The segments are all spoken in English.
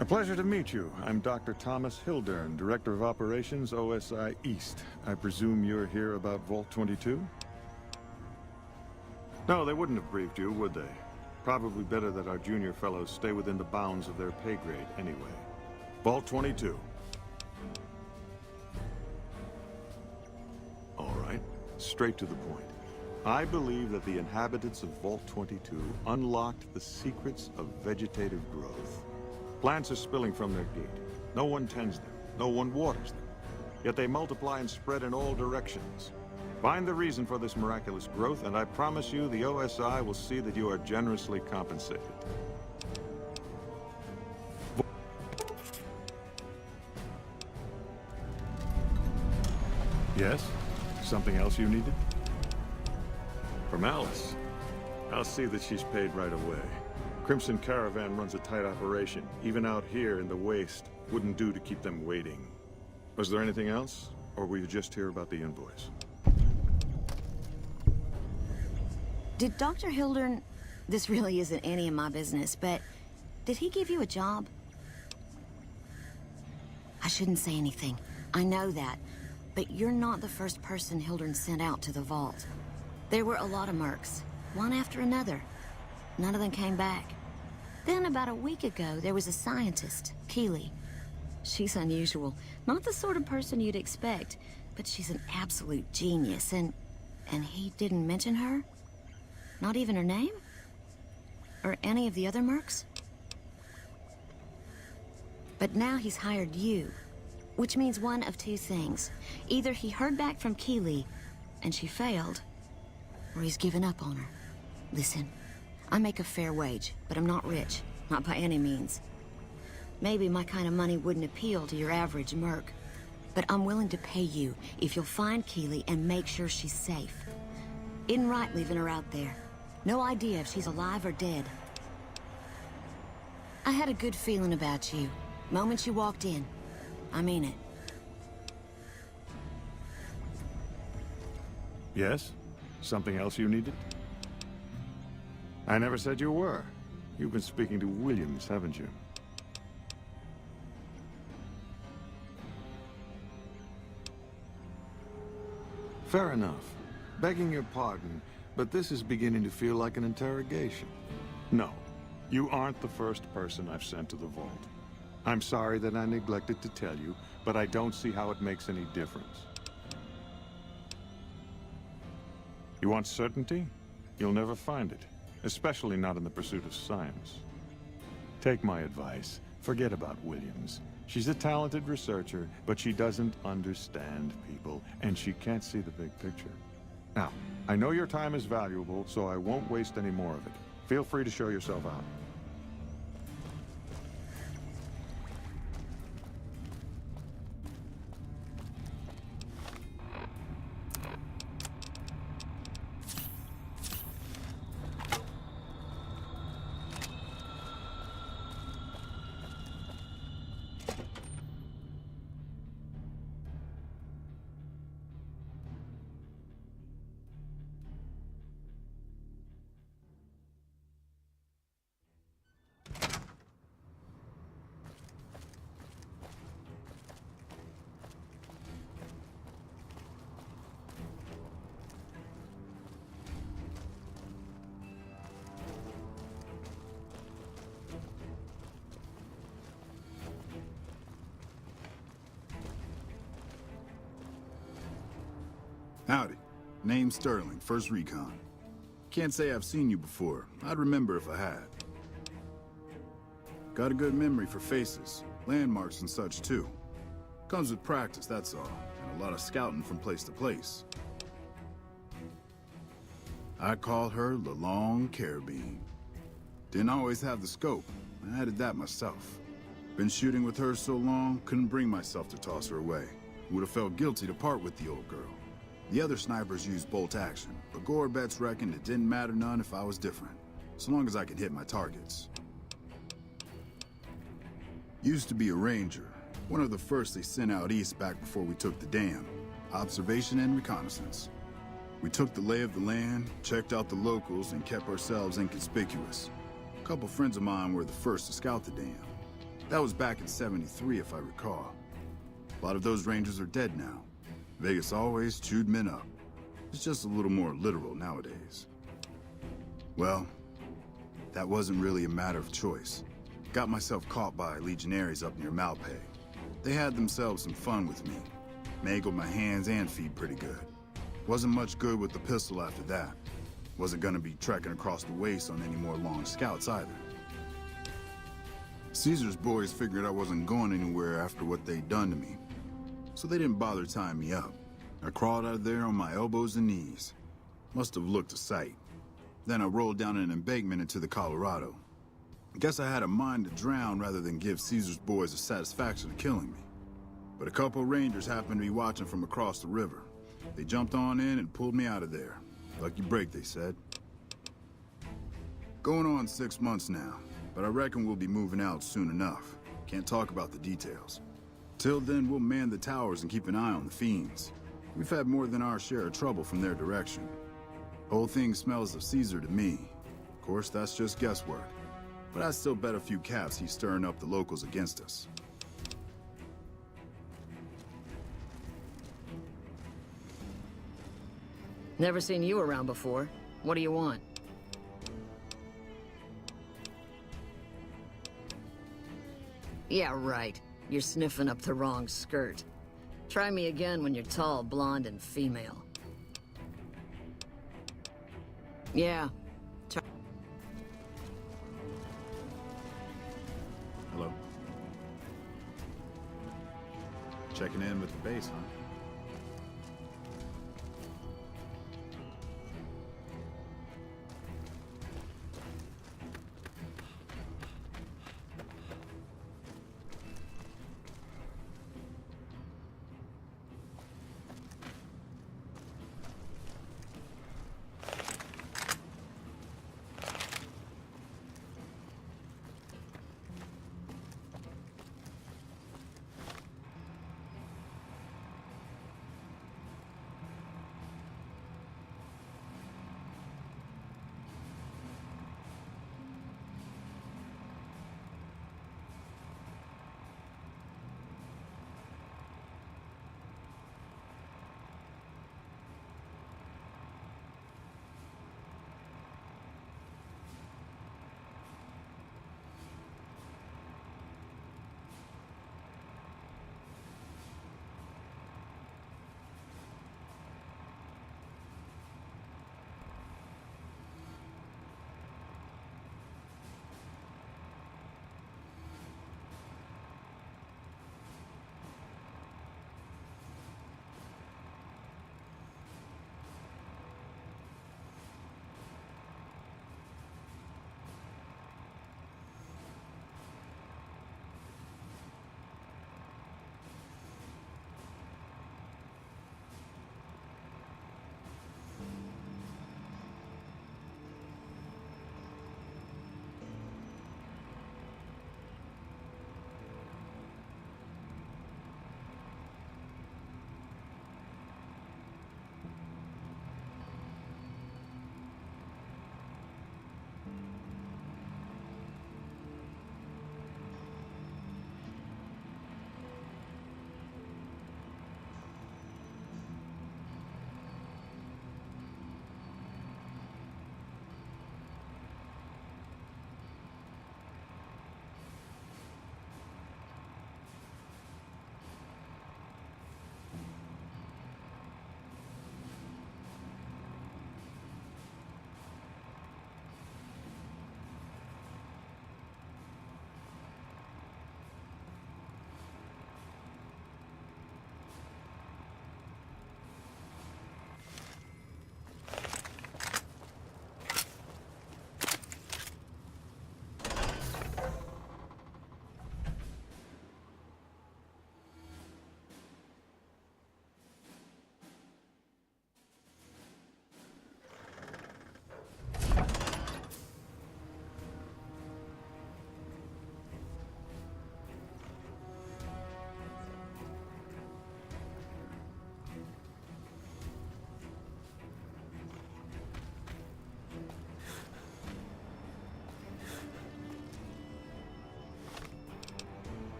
A pleasure to meet you. I'm Dr. Thomas Hildern, Director of Operations, OSI East. I presume you're here about Vault 22? No, they wouldn't have briefed you, would they? Probably better that our junior fellows stay within the bounds of their pay grade anyway. Vault 22. All right, straight to the point. I believe that the inhabitants of Vault 22 unlocked the secrets of vegetative growth. Plants are spilling from their gate. No one tends them. No one waters them. Yet they multiply and spread in all directions. Find the reason for this miraculous growth, and I promise you the OSI will see that you are generously compensated. Yes? Something else you needed? From Alice. I'll see that she's paid right away. Crimson Caravan runs a tight operation. Even out here in the waste, wouldn't do to keep them waiting. Was there anything else? Or were you just here about the invoice? Did Dr. Hildern... This really isn't any of my business, but... Did he give you a job? I shouldn't say anything. I know that. But you're not the first person Hildern sent out to the vault. There were a lot of mercs. One after another. None of them came back. Then, about a week ago, there was a scientist, Keeley. She's unusual. Not the sort of person you'd expect, but she's an absolute genius, and he didn't mention her? Not even her name? Or any of the other mercs? But now he's hired you, which means one of two things. Either he heard back from Keeley, and she failed, or he's given up on her. Listen. I make a fair wage, but I'm not rich. Not by any means. Maybe my kind of money wouldn't appeal to your average merc. But I'm willing to pay you if you'll find Keeley and make sure she's safe. Isn't right leaving her out there. No idea if she's alive or dead. I had a good feeling about you. Moment you walked in. I mean it. Yes? Something else you needed? I never said you were. You've been speaking to Williams, haven't you? Fair enough. Begging your pardon, but this is beginning to feel like an interrogation. No, you aren't the first person I've sent to the vault. I'm sorry that I neglected to tell you, but I don't see how it makes any difference. You want certainty? You'll never find it. Especially not in the pursuit of science. Take my advice. Forget about Williams. She's a talented researcher, but she doesn't understand people, and she can't see the big picture. Now, I know your time is valuable, so I won't waste any more of it. Feel free to show yourself out. Howdy. Name's Sterling, First Recon. Can't say I've seen you before. I'd remember if I had. Got a good memory for faces, landmarks and such too. Comes with practice, that's all, and a lot of scouting from place to place. I called her the Long Carabine. Didn't always have the scope. I added that myself. Been shooting with her so long, couldn't bring myself to toss her away. Would have felt guilty to part with the old girl. The other snipers used bolt action, but Gore bets reckoned it didn't matter none if I was different, so long as I could hit my targets. Used to be a ranger, one of the first they sent out east back before we took the dam. Observation and reconnaissance. We took the lay of the land, checked out the locals, and kept ourselves inconspicuous. A couple friends of mine were the first to scout the dam. That was back in '73, if I recall. A lot of those Rangers are dead now. Vegas always chewed men up. It's just a little more literal nowadays. Well, that wasn't really a matter of choice. Got myself caught by legionaries up near Malpay. They had themselves some fun with me. Mangled my hands and feet pretty good. Wasn't much good with the pistol after that. Wasn't gonna be trekking across the waste on any more long scouts either. Caesar's boys figured I wasn't going anywhere after what they'd done to me, so they didn't bother tying me up. I crawled out of there on my elbows and knees. Must have looked a sight. Then I rolled down an embankment into the Colorado. Guess I had a mind to drown rather than give Caesar's boys the satisfaction of killing me. But a couple of Rangers happened to be watching from across the river. They jumped on in and pulled me out of there. Lucky break, they said. Going on 6 months now, but I reckon we'll be moving out soon enough. Can't talk about the details. Till then, we'll man the towers and keep an eye on the fiends. We've had more than our share of trouble from their direction. Whole thing smells of Caesar to me. Of course, that's just guesswork. But I still bet a few caps he's stirring up the locals against us. Never seen you around before. What do you want? Yeah, right. You're sniffing up the wrong skirt. Try me again when you're tall, blonde, and female. Yeah. Hello. Checking in with the base, huh?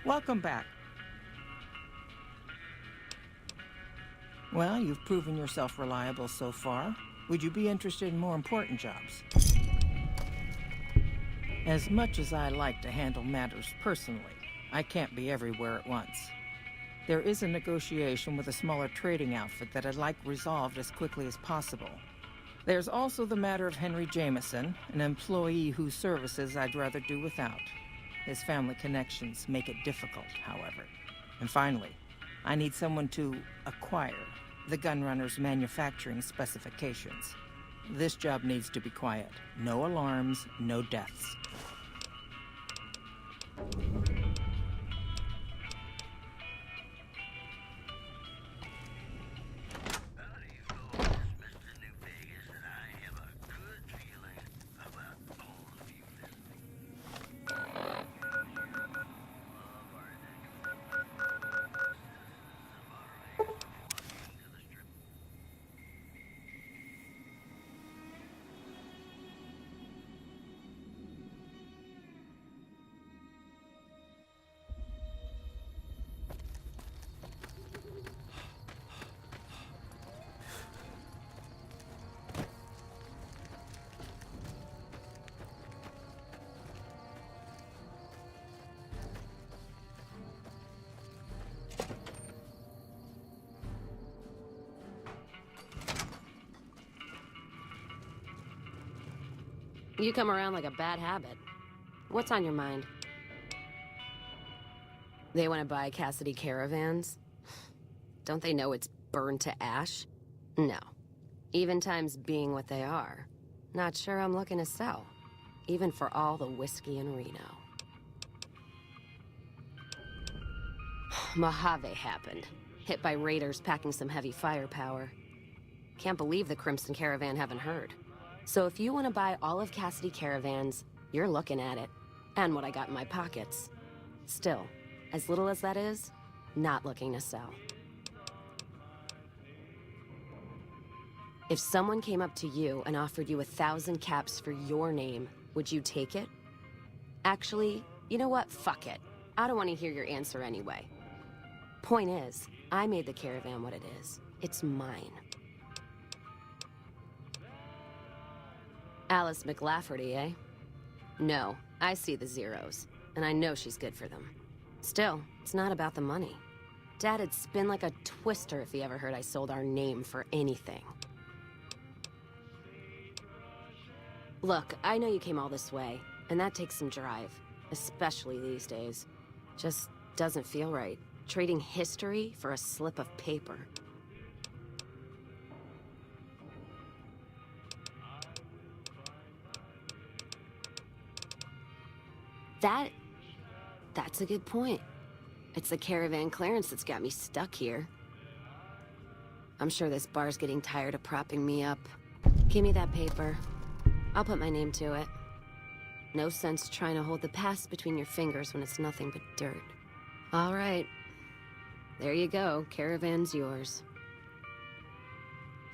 Welcome back. Well, you've proven yourself reliable so far. Would you be interested in more important jobs? As much as I like to handle matters personally, I can't be everywhere at once. There is a negotiation with a smaller trading outfit that I'd like resolved as quickly as possible. There's also the matter of Henry Jameson, an employee whose services I'd rather do without. His family connections make it difficult, however. And finally, I need someone to acquire the gunrunner's manufacturing specifications. This job needs to be quiet. No alarms, no deaths. You come around like a bad habit. What's on your mind? They want to buy Cassidy caravans? Don't they know it's burned to ash? No. Even times being what they are. Not sure I'm looking to sell. Even for all the whiskey in Reno. Mojave happened. Hit by raiders packing some heavy firepower. Can't believe the Crimson Caravan haven't heard. So if you want to buy all of Cassidy caravans, you're looking at it. And what I got in my pockets. Still, as little as that is, not looking to sell. If someone came up to you and offered you 1,000 caps for your name, would you take it? Actually, you know what? Fuck it. I don't want to hear your answer anyway. Point is, I made the caravan what it is. It's mine. Alice McLafferty, eh? No, I see the zeros, and I know she's good for them. Still, it's not about the money. Dad'd spin like a twister if he ever heard I sold our name for anything. Look, I know you came all this way, and that takes some drive, especially these days. Just doesn't feel right, trading history for a slip of paper. That's a good point. It's the caravan clearance that's got me stuck here. I'm sure this bar's getting tired of propping me up. Give me that paper. I'll put my name to it. No sense trying to hold the past between your fingers when it's nothing but dirt. All right. There you go. Caravan's yours.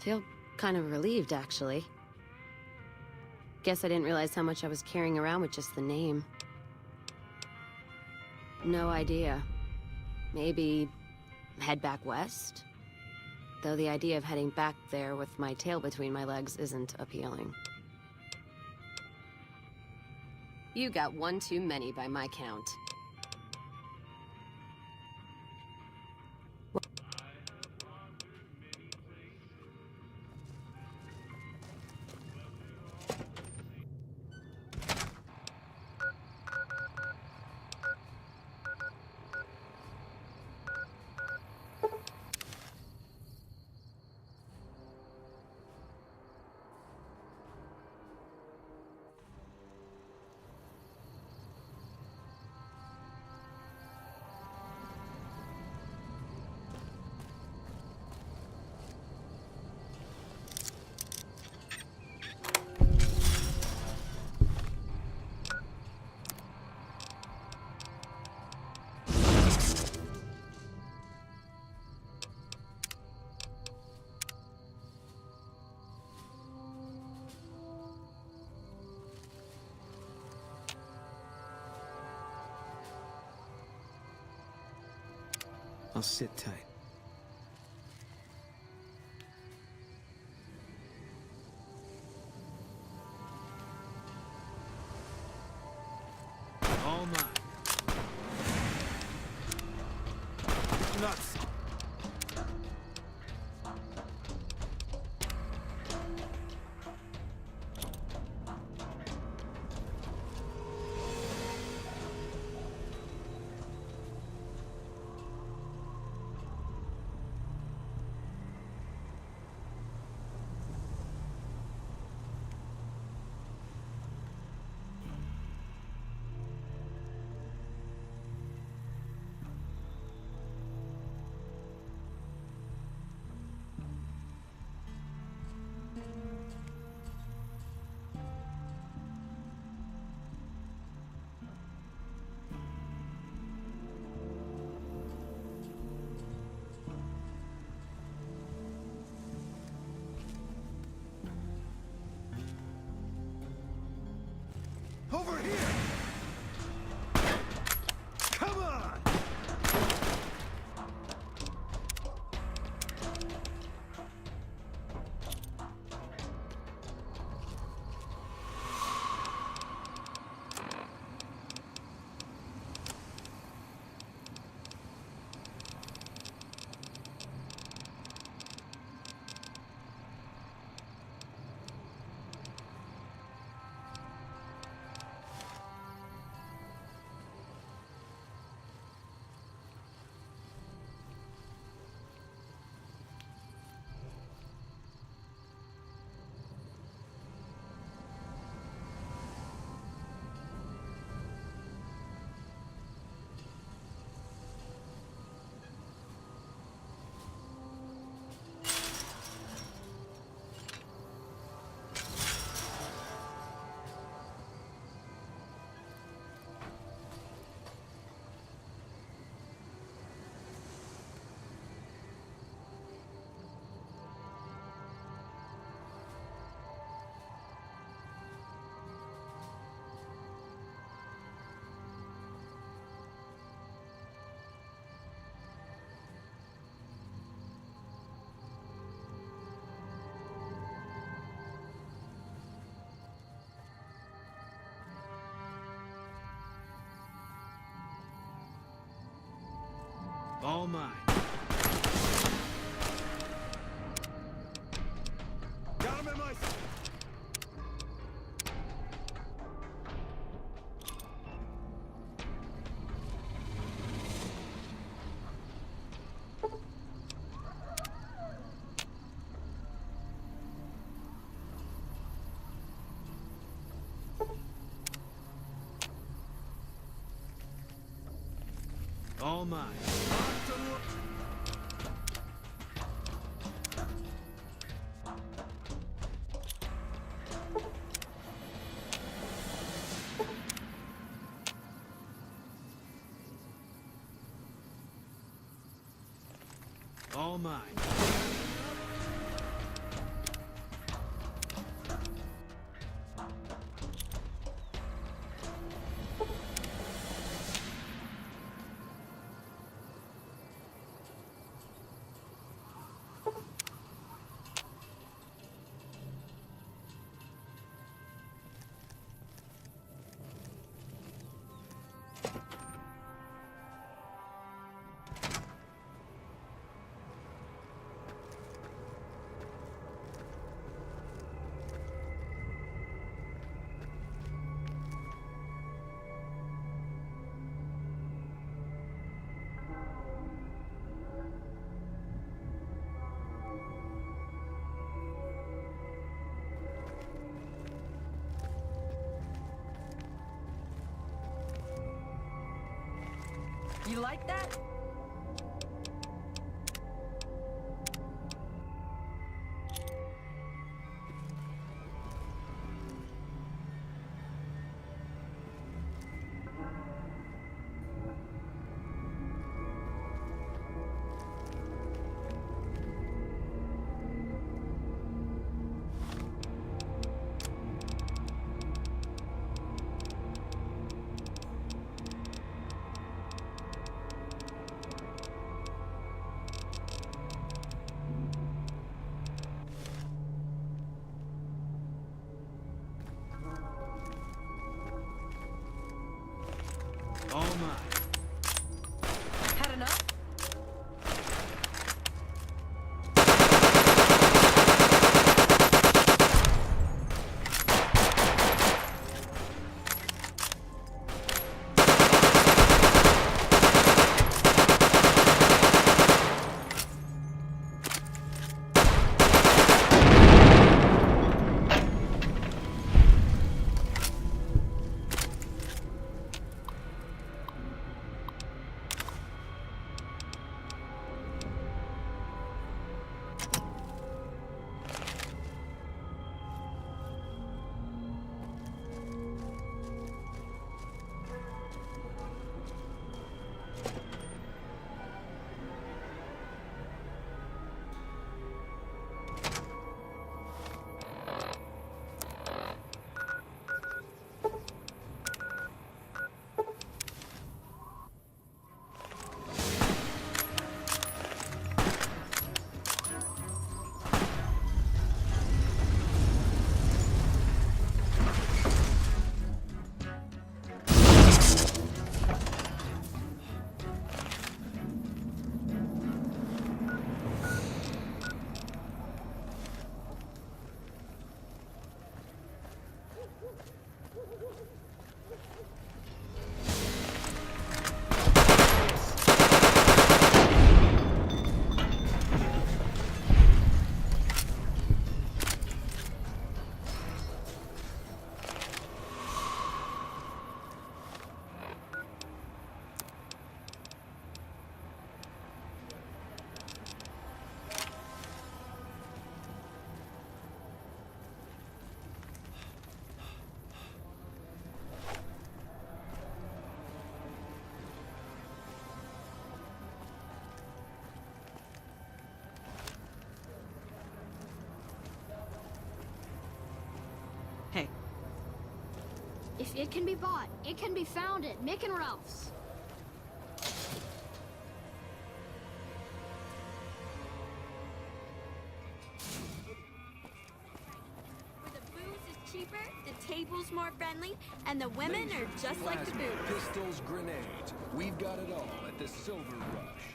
Feel kind of relieved, actually. Guess I didn't realize how much I was carrying around with just the name. No idea. Maybe head back west? Though the idea of heading back there with my tail between my legs isn't appealing. You got one too many by my count. sit tight. All mine. Nuts. Over here! Come on! All mine. Got him in my... All mine. All mine. You like that? All mine. Had enough? Hey. If it can be bought, it can be found at Mick and Ralph's. Where the booze is cheaper, the table's more friendly, and the women are just like the booze. Pistols, grenades. We've got it all at the Silver Rush.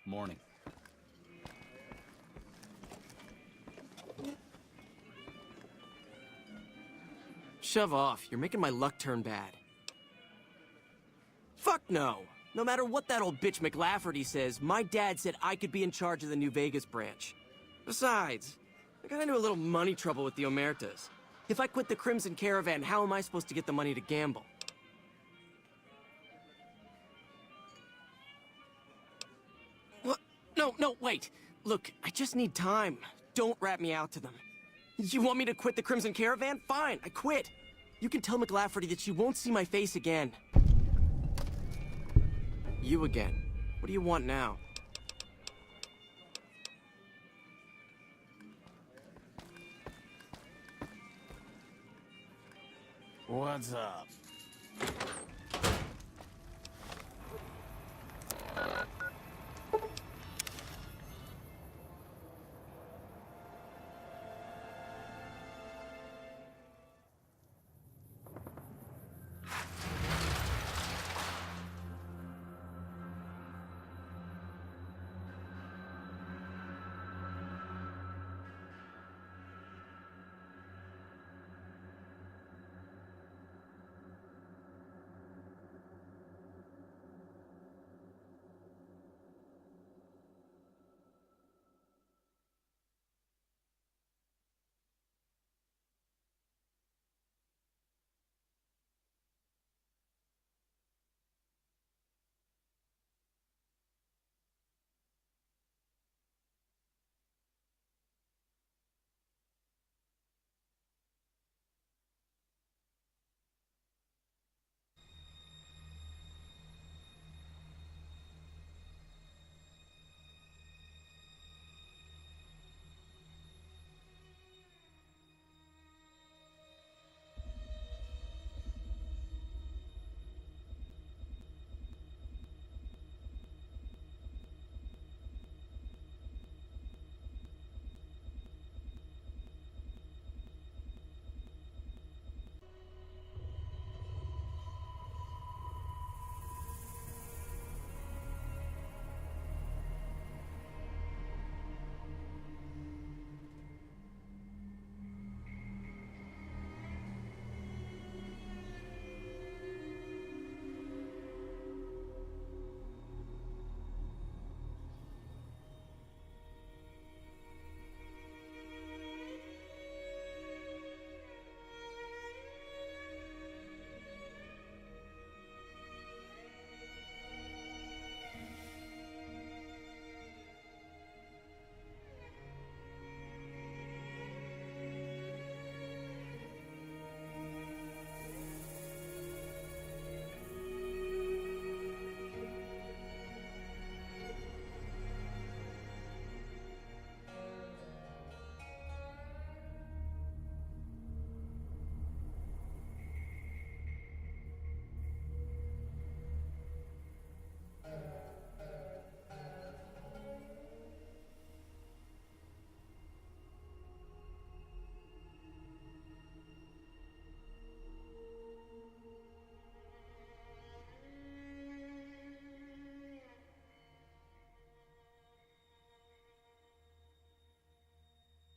Morning. Shove off. You're making my luck turn bad. Fuck no. No matter what that old bitch McLafferty says, my dad said I could be in charge of the New Vegas branch. Besides, I got into a little money trouble with the Omertas. If I quit the Crimson Caravan, how am I supposed to get the money to gamble? What? No, wait. Look, I just need time. Don't rat me out to them. You want me to quit the Crimson Caravan? Fine, I quit. You can tell McLafferty that she won't see my face again. You again. What do you want now? What's up?